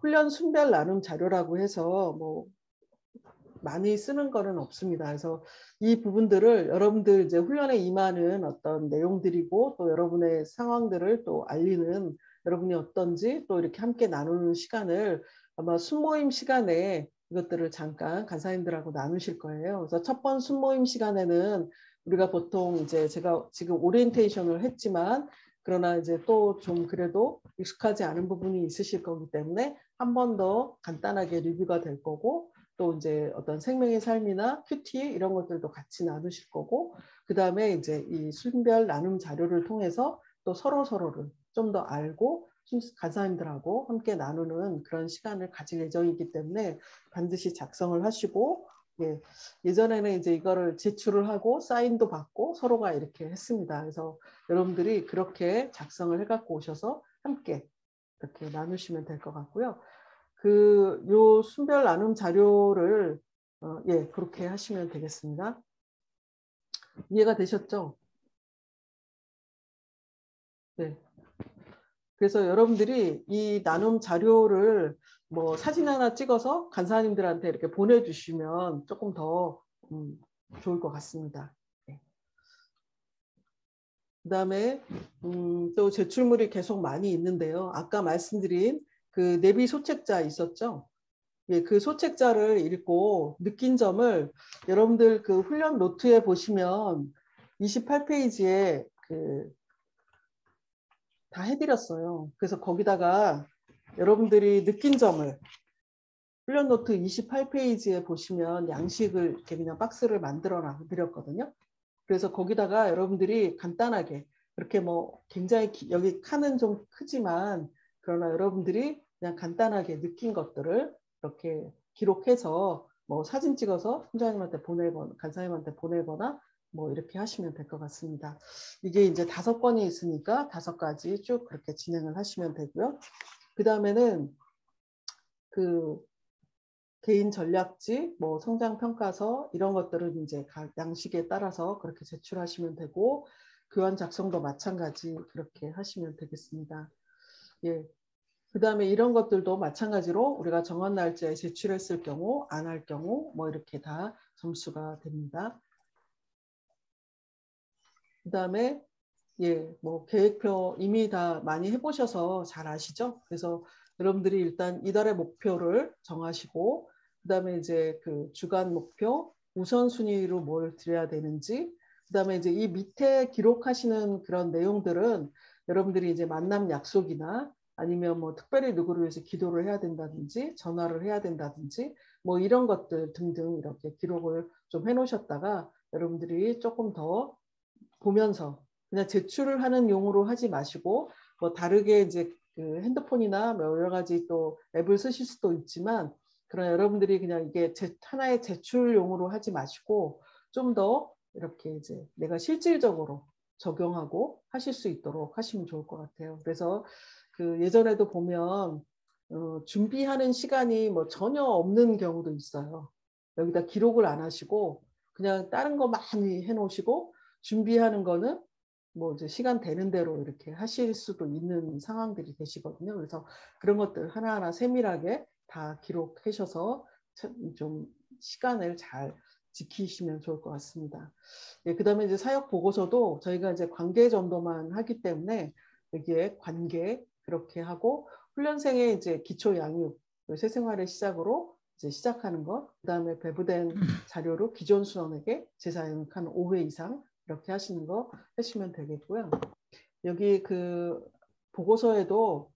훈련 순별 나눔 자료라고 해서 뭐 많이 쓰는 거는 없습니다. 그래서 이 부분들을 여러분들 이제 훈련에 임하는 어떤 내용들이고 또 여러분의 상황들을 또 알리는 여러분이 어떤지 또 이렇게 함께 나누는 시간을 아마 순모임 시간에 이것들을 잠깐 간사님들하고 나누실 거예요. 그래서 첫 번 순모임 시간에는 우리가 보통 이제 제가 지금 오리엔테이션을 했지만 그러나 이제 또 좀 그래도 익숙하지 않은 부분이 있으실 거기 때문에 한 번 더 간단하게 리뷰가 될 거고 또 이제 어떤 생명의 삶이나 큐티 이런 것들도 같이 나누실 거고 그 다음에 이제 이 순별 나눔 자료를 통해서 또 서로를 좀 더 알고 간사님들하고 함께 나누는 그런 시간을 가질 예정이기 때문에 반드시 작성을 하시고 예, 예전에는 이제 이거를 제출을 하고 사인도 받고 서로가 이렇게 했습니다. 그래서 여러분들이 그렇게 작성을 해갖고 오셔서 함께 이렇게 나누시면 될 것 같고요. 요 순별 나눔 자료를 예, 그렇게 하시면 되겠습니다. 이해가 되셨죠? 네. 그래서 여러분들이 이 나눔 자료를 뭐 사진 하나 찍어서 간사님들한테 이렇게 보내주시면 조금 더 좋을 것 같습니다. 네. 그다음에 또 제출물이 계속 많이 있는데요. 아까 말씀드린 그 내비 소책자 있었죠? 예, 그 소책자를 읽고 느낀 점을 여러분들 그 훈련 노트에 보시면 28페이지에 다 해드렸어요. 그래서 거기다가 여러분들이 느낀 점을 훈련 노트 28페이지에 보시면 양식을 이렇게 그냥 박스를 만들어 놔드렸거든요. 그래서 거기다가 여러분들이 간단하게 그렇게 뭐 굉장히 여기 칸은 좀 크지만 그러나 여러분들이 그냥 간단하게 느낀 것들을 이렇게 기록해서 뭐 사진 찍어서 팀장님한테 보내거나 간사님한테 보내거나 뭐 이렇게 하시면 될 것 같습니다. 이게 이제 5건이 있으니까 5가지 쭉 그렇게 진행을 하시면 되고요. 그 다음에는 그 개인 전략지, 뭐 성장 평가서 이런 것들은 이제 각 양식에 따라서 그렇게 제출하시면 되고 교환 작성도 마찬가지 그렇게 하시면 되겠습니다. 예. 그다음에 이런 것들도 마찬가지로 우리가 정한 날짜에 제출했을 경우, 안 할 경우 뭐 이렇게 다 점수가 됩니다. 그다음에 예, 뭐 계획표 이미 다 많이 해보셔서 잘 아시죠? 그래서 여러분들이 일단 이달의 목표를 정하시고 그다음에 이제 그 주간 목표 우선순위로 뭘 드려야 되는지 그다음에 이제 이 밑에 기록하시는 그런 내용들은 여러분들이 이제 만남 약속이나 아니면 뭐 특별히 누구를 위해서 기도를 해야 된다든지 전화를 해야 된다든지 뭐 이런 것들 등등 이렇게 기록을 좀 해놓으셨다가 여러분들이 조금 더 보면서 그냥 제출을 하는 용으로 하지 마시고 뭐 다르게 이제 그 핸드폰이나 뭐 여러 가지 또 앱을 쓰실 수도 있지만 그러나 여러분들이 그냥 이게 하나의 제출용으로 하지 마시고 좀 더 이렇게 이제 내가 실질적으로 적용하고 하실 수 있도록 하시면 좋을 것 같아요. 그래서 그 예전에도 보면 준비하는 시간이 뭐 전혀 없는 경우도 있어요. 여기다 기록을 안 하시고 그냥 다른 거 많이 해놓으시고 준비하는 거는 뭐 이제 시간 되는 대로 이렇게 하실 수도 있는 상황들이 되시거든요. 그래서 그런 것들 하나하나 세밀하게 다 기록하셔서 좀 시간을 잘 지키시면 좋을 것 같습니다. 예, 그다음에 이제 사역 보고서도 저희가 이제 관계 정도만 하기 때문에 여기에 관계 그렇게 하고 훈련생의 이제 기초 양육, 새생활의 시작으로 이제 시작하는 것, 그다음에 배부된 자료로 기존 수원에게 재사용한 5회 이상 이렇게 하시는 거 하시면 되겠고요. 여기 그 보고서에도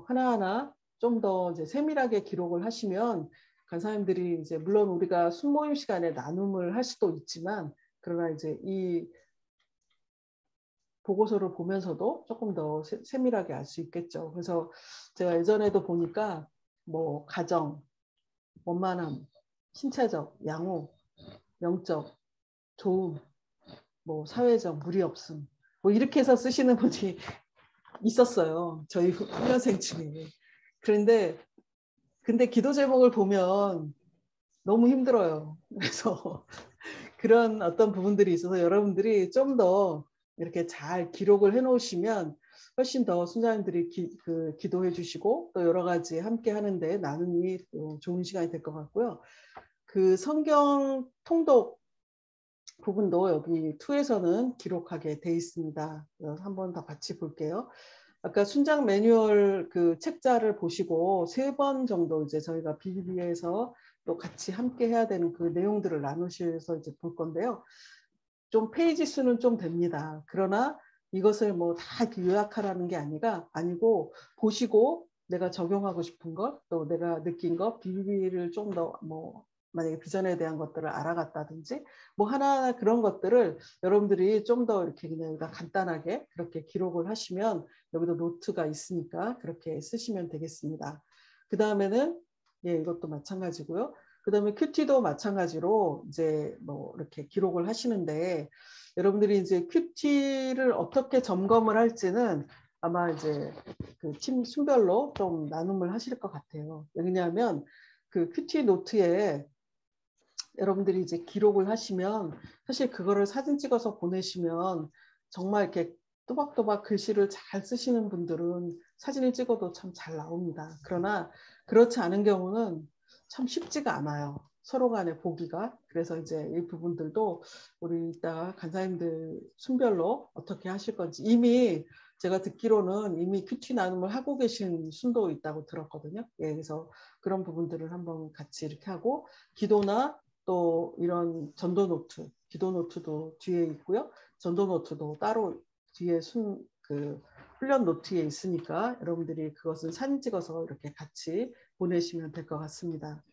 하나하나 좀 더 이제 세밀하게 기록을 하시면 간사님들이 이제 물론 우리가 순모임 시간에 나눔을 할 수도 있지만 그러나 이제 이 보고서를 보면서도 조금 더 세밀하게 알 수 있겠죠. 그래서 제가 예전에도 보니까 뭐 가정, 원만함, 신체적, 양호, 영적, 도움, 뭐 사회적, 무리 없음 뭐 이렇게 해서 쓰시는 분이 있었어요. 저희 훈련생 중에. 근데 기도 제목을 보면 너무 힘들어요. 그래서 그런 어떤 부분들이 있어서 여러분들이 좀 더 이렇게 잘 기록을 해 놓으시면 훨씬 더 순자님들이 기도해 주시고 또 여러 가지 함께 하는데 나눔이 또 좋은 시간이 될 것 같고요. 그 성경 통독 부분도 여기 2에서는 기록하게 돼 있습니다. 한번 더 같이 볼게요. 아까 순장 매뉴얼 그 책자를 보시고 3번 정도 이제 저희가 BBB에서 또 같이 함께 해야 되는 그 내용들을 나누셔서 이제 볼 건데요. 좀 페이지 수는 좀 됩니다. 그러나 이것을 뭐 다 요약하라는 게 아니고 보시고 내가 적용하고 싶은 것, 또 내가 느낀 것, BBB를 좀 더 뭐 만약에 비전에 대한 것들을 알아갔다든지 뭐 하나하나 그런 것들을 여러분들이 좀 더 이렇게 그냥 간단하게 그렇게 기록을 하시면 여기도 노트가 있으니까 그렇게 쓰시면 되겠습니다. 그 다음에는 예, 이것도 마찬가지고요. 그 다음에 큐티도 마찬가지로 이제 뭐 이렇게 기록을 하시는데 여러분들이 이제 큐티를 어떻게 점검을 할지는 아마 이제 그 팀 순별로 좀 나눔을 하실 것 같아요. 왜냐하면 그 큐티 노트에 여러분들이 이제 기록을 하시면 사실 그거를 사진 찍어서 보내시면 정말 이렇게 또박또박 글씨를 잘 쓰시는 분들은 사진을 찍어도 참 잘 나옵니다. 그러나 그렇지 않은 경우는 참 쉽지가 않아요. 서로 간에 보기가. 그래서 이제 이 부분들도 우리 이따 간사님들 순별로 어떻게 하실 건지 이미 제가 듣기로는 이미 큐티 나눔을 하고 계신 순도 있다고 들었거든요. 예, 그래서 그런 부분들을 한번 같이 이렇게 하고 기도나 또 이런 전도 노트, 기도 노트도 뒤에 있고요. 전도 노트도 따로 뒤에 그 훈련 노트에 있으니까 여러분들이 그것을 사진 찍어서 이렇게 같이 보내시면 될 것 같습니다.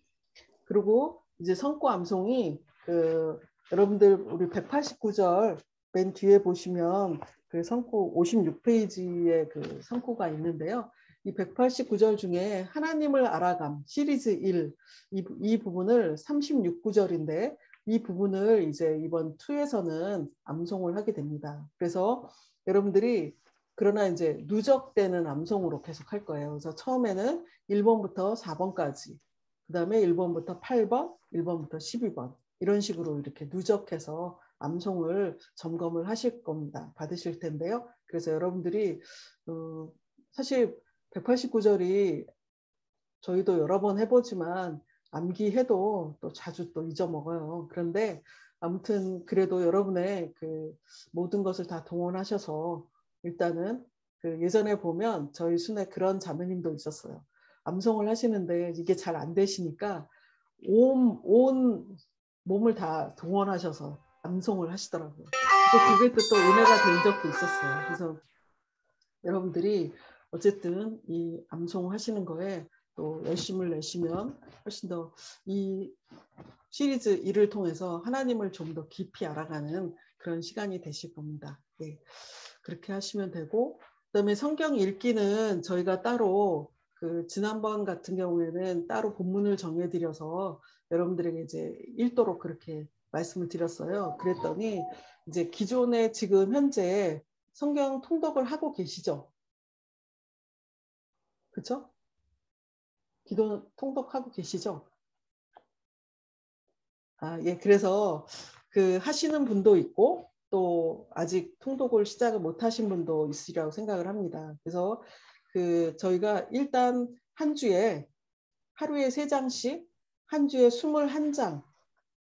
그리고 이제 성구 암송이 여러분들 우리 189절 맨 뒤에 보시면 그 성구 56페이지에 그 성구가 있는데요. 이 189절 중에 하나님을 알아감 시리즈 1 이 부분을 36구절인데 이 부분을 이제 이번 2에서는 암송을 하게 됩니다. 그래서 여러분들이 그러나 이제 누적되는 암송으로 계속 할 거예요. 그래서 처음에는 1번부터 4번까지 그 다음에 1번부터 8번, 1번부터 12번 이런 식으로 이렇게 누적해서 암송을 점검을 하실 겁니다. 받으실 텐데요. 그래서 여러분들이 사실 189절이 저희도 여러 번 해보지만 암기해도 또 자주 또 잊어먹어요. 그런데 아무튼 그래도 여러분의 그 모든 것을 다 동원하셔서 일단은 그 예전에 보면 저희 순에 그런 자매님도 있었어요. 암송을 하시는데 이게 잘 안 되시니까 온 몸을 다 동원하셔서 암송을 하시더라고요. 그게 또 은혜가 된 적도 있었어요. 그래서 여러분들이 어쨌든 이 암송 하시는 거에 또 열심을 내시면 훨씬 더 이 시리즈 1을 통해서 하나님을 좀 더 깊이 알아가는 그런 시간이 되실 겁니다. 네. 그렇게 하시면 되고 그다음에 성경 읽기는 저희가 따로 그 지난번 같은 경우에는 따로 본문을 정해드려서 여러분들에게 이제 읽도록 그렇게 말씀을 드렸어요. 그랬더니 이제 기존에 지금 현재 성경 통독을 하고 계시죠? 그렇죠? 기도 통독하고 계시죠? 아, 예. 그래서 그 하시는 분도 있고 또 아직 통독을 시작을 못 하신 분도 있으리라고 생각을 합니다. 그래서 저희가 일단 한 주에 하루에 3장씩 한 주에 21장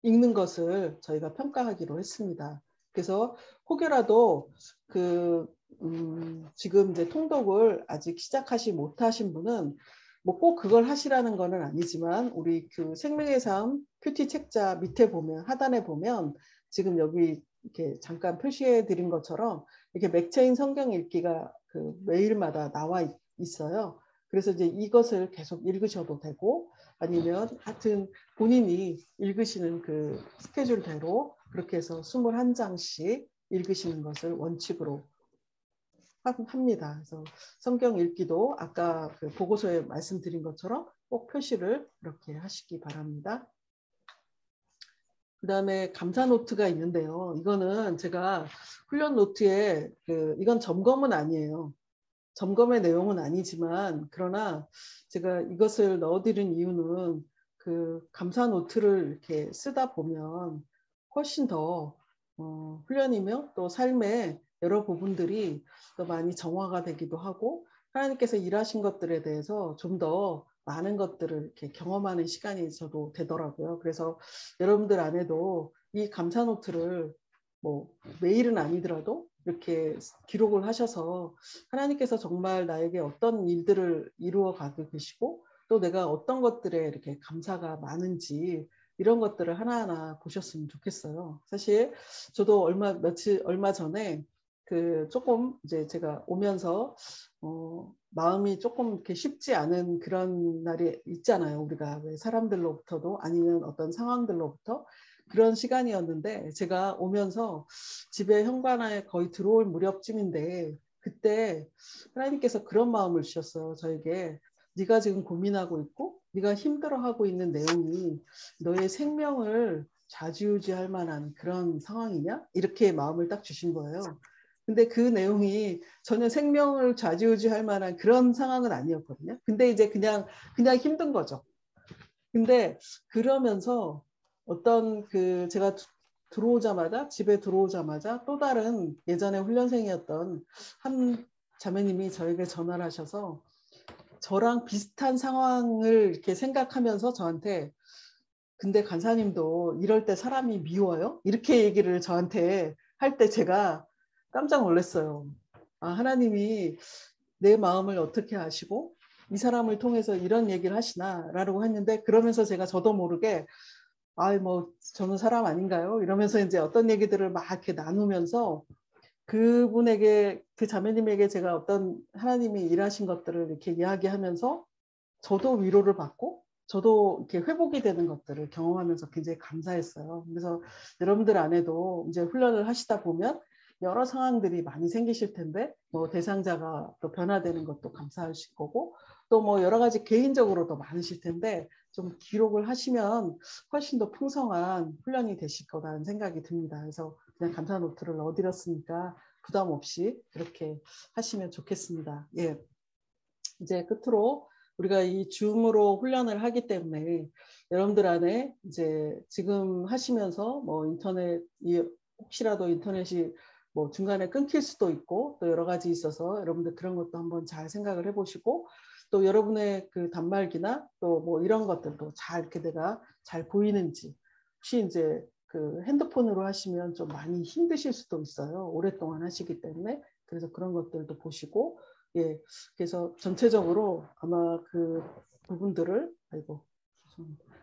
읽는 것을 저희가 평가하기로 했습니다. 그래서 혹여라도 지금 이제 통독을 아직 시작하지 못하신 분은 뭐 꼭 그걸 하시라는 거는 아니지만 우리 생명의 삶 큐티 책자 밑에 보면 하단에 보면 지금 여기 이렇게 잠깐 표시해 드린 것처럼 이렇게 맥체인 성경 읽기가 매일마다 나와 있어요. 그래서 이제 이것을 계속 읽으셔도 되고 아니면 하여튼 본인이 읽으시는 스케줄대로 그렇게 해서 21장씩 읽으시는 것을 원칙으로 합니다. 그래서 성경 읽기도 아까 보고서에 말씀드린 것처럼 꼭 표시를 이렇게 하시기 바랍니다. 그 다음에 감사 노트가 있는데요. 이거는 제가 훈련 노트에 이건 점검은 아니에요. 점검의 내용은 아니지만 그러나 제가 이것을 넣어드린 이유는 감사 노트를 이렇게 쓰다 보면 훨씬 더 훈련이며 또 삶의 여러 부분들이 더 많이 정화가 되기도 하고 하나님께서 일하신 것들에 대해서 좀 더 많은 것들을 이렇게 경험하는 시간이 저도 되더라고요. 그래서 여러분들 안에도 이 감사 노트를 뭐 매일은 아니더라도 이렇게 기록을 하셔서 하나님께서 정말 나에게 어떤 일들을 이루어 가고 계시고 또 내가 어떤 것들에 이렇게 감사가 많은지 이런 것들을 하나하나 보셨으면 좋겠어요. 사실 저도 얼마 전에 조금 이제 제가 오면서 마음이 조금 이렇게 쉽지 않은 그런 날이 있잖아요. 우리가 왜 사람들로부터도 아니면 어떤 상황들로부터 그런 시간이었는데 제가 오면서 집에 현관에 거의 들어올 무렵쯤인데 그때 하나님께서 그런 마음을 주셨어요. 저에게 네가 지금 고민하고 있고 네가 힘들어하고 있는 내용이 너의 생명을 좌지우지할 만한 그런 상황이냐? 이렇게 마음을 딱 주신 거예요. 근데 그 내용이 전혀 생명을 좌지우지할 만한 그런 상황은 아니었거든요. 근데 이제 그냥 힘든 거죠. 근데 그러면서 어떤 제가 집에 들어오자마자 또 다른 예전에 훈련생이었던 한 자매님이 저에게 전화를 하셔서 저랑 비슷한 상황을 이렇게 생각하면서 저한테 근데 간사님도 이럴 때 사람이 미워요? 이렇게 얘기를 저한테 할 때 제가 깜짝 놀랐어요. 아, 하나님이 내 마음을 어떻게 아시고 이 사람을 통해서 이런 얘기를 하시나라고 했는데 그러면서 제가 저도 모르게 뭐 저는 사람 아닌가요? 이러면서 이제 어떤 얘기들을 막 이렇게 나누면서 그분에게 그 자매님에게 제가 어떤 하나님이 일하신 것들을 이렇게 이야기하면서 저도 위로를 받고 저도 이렇게 회복이 되는 것들을 경험하면서 굉장히 감사했어요. 그래서 여러분들 안에도 이제 훈련을 하시다 보면 여러 상황들이 많이 생기실 텐데 뭐 대상자가 또 변화되는 것도 감사하실 거고 또 뭐 여러 가지 개인적으로도 많으실 텐데 좀 기록을 하시면 훨씬 더 풍성한 훈련이 되실 거라는 생각이 듭니다. 그래서 그냥 감사 노트를 넣어드렸으니까 부담 없이 그렇게 하시면 좋겠습니다. 예, 이제 끝으로 우리가 이 줌으로 훈련을 하기 때문에 여러분들 안에 이제 지금 하시면서 뭐 혹시라도 인터넷이 뭐 중간에 끊길 수도 있고 또 여러 가지 있어서 여러분들 그런 것도 한번 잘 생각을 해보시고 또 여러분의 단말기나 또 뭐 이런 것들도 잘 이렇게 내가 잘 보이는지 혹시 이제 핸드폰으로 하시면 좀 많이 힘드실 수도 있어요. 오랫동안 하시기 때문에 그래서 그런 것들도 보시고 예, 그래서 전체적으로 아마 그 부분들을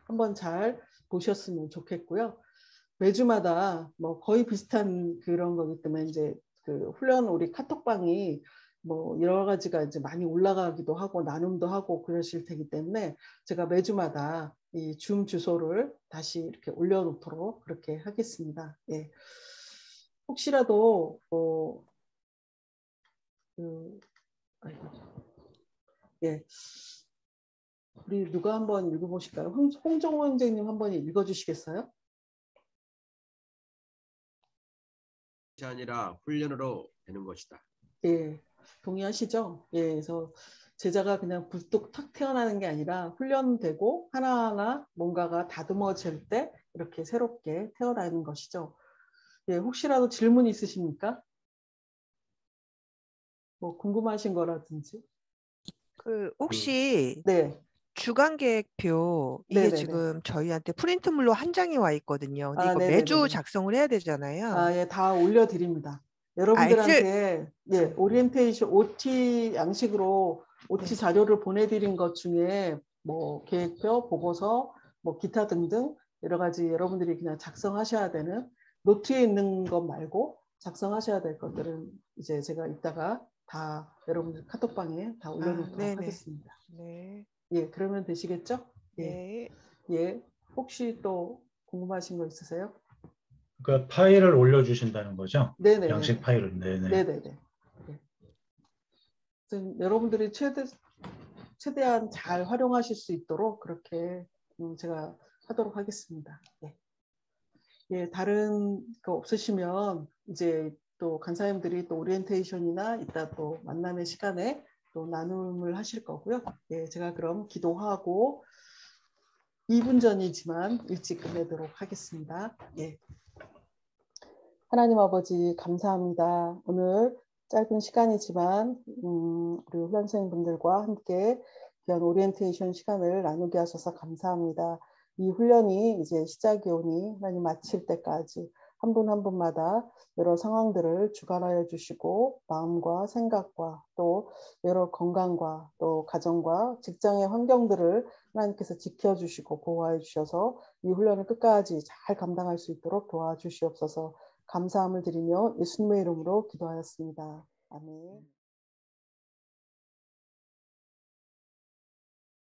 한번 잘 보셨으면 좋겠고요. 매주마다 뭐 거의 비슷한 그런 거기 때문에 이제 훈련 우리 카톡방이 뭐 여러 가지가 이제 많이 올라가기도 하고 나눔도 하고 그러실 테기 때문에 제가 매주마다 이 줌 주소를 다시 이렇게 올려놓도록 그렇게 하겠습니다. 예. 혹시라도 예. 우리 누가 한번 읽어보실까요? 홍정호 선생님 한번 읽어주시겠어요? 아니라 훈련으로 되는 것이다. 예, 동의하시죠? 예, 그래서 제자가 그냥 불뚝 탁 태어나는 게 아니라 훈련되고 하나하나 뭔가가 다듬어질 때 이렇게 새롭게 태어나는 것이죠. 예, 혹시라도 질문 있으십니까? 뭐 궁금하신 거라든지. 혹시 네, 주간 계획표 이게 네네네. 지금 저희한테 프린트물로 한 장이 와 있거든요. 근데 아, 이거 매주 네네네. 작성을 해야 되잖아요. 아, 예, 다 올려드립니다. 엑셀 여러분들한테 예, 오리엔테이션 OT 양식으로 OT 네. 자료를 보내드린 것 중에 뭐 계획표, 보고서, 뭐 기타 등등 여러 가지 여러분들이 그냥 작성하셔야 되는 노트에 있는 것 말고 작성하셔야 될 것들은 이제 제가 이따가 다 여러분들 카톡방에 다 올려놓도록 네네. 하겠습니다. 네. 예, 그러면 되시겠죠? 예, 네. 예. 혹시 또 궁금하신 거 있으세요? 그 파일을 올려주신다는 거죠? 네네네. 양식 파일을. 네네. 네네네. 여러분들이 최대한 잘 활용하실 수 있도록 그렇게 제가 하도록 하겠습니다. 예. 예, 다른 거 없으시면 이제 또 간사님들이 또 오리엔테이션이나 이따 또 만남의 시간에 또 나눔을 하실 거고요. 예, 제가 그럼 기도하고 2분 전이지만 일찍 끝내도록 하겠습니다. 예. 하나님 아버지 감사합니다. 오늘 짧은 시간이지만 우리 훈련생분들과 함께 귀한 오리엔테이션 시간을 나누게 하셔서 감사합니다. 이 훈련이 이제 시작이 오니 하나님 마칠 때까지 한 분 한 분마다 여러 상황들을 주관하여 주시고 마음과 생각과 또 여러 건강과 또 가정과 직장의 환경들을 하나님께서 지켜주시고 보호해 주셔서 이 훈련을 끝까지 잘 감당할 수 있도록 도와주시옵소서. 감사함을 드리며 예수님의 이름으로 기도하였습니다. 아멘.